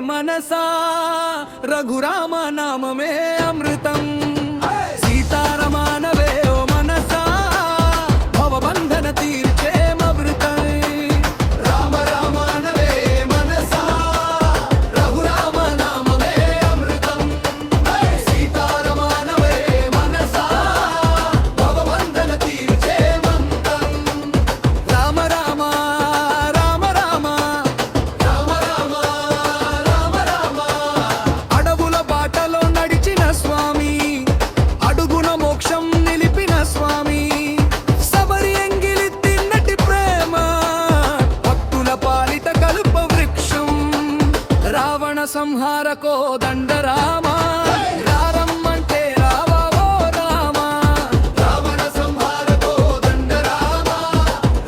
మనసా రఘురామ నామమే అమృతం సీతారమానవే ఓ మనసా భవబంధన తీర్చే అమృతం రామ రామానవే మనసా రఘురామ నామమే అమృతం సీతారమానవే మనసా భవబంధన తీర్చే అమృతం రామ రామ రామ రామ రామ రామ రామ రామ అడవుల బాటలో నడిచిన స్వామి అడుగున మోక్షం నిలిపిన స్వామి సబరి ఎంగిలి తిన్నటి ప్రేమ భక్తుల పాలిట కల్ప వృక్షం రావణ సంహారకో దండ రామ రారమ్మంటే రావా ఓ రామ రావణ సంహారకో దండ రామ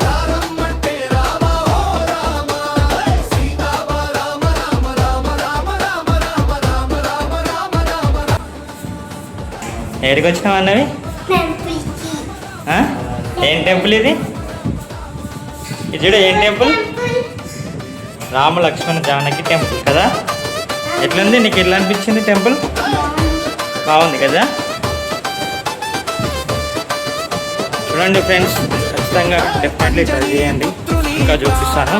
రారమ్మంటే రావా ఓ రామ సీతావా రామ రామ రామ రామ రామ రామ రామ రామ రామ రామ ఎక్కడికి వచ్చినావు అన్నవి ఏం టెంపుల్ ఇది ఇది చూడు ఏం టెంపుల్ రామ లక్ష్మణ జానకి టెంపుల్ కదా ఎట్లుంది నీకు ఎట్లా అనిపించింది టెంపుల్ బాగుంది కదా చూడండి ఫ్రెండ్స్ ఖచ్చితంగా డెఫినెట్లీ ట్రై చేయండి ఇంకా చూపిస్తాను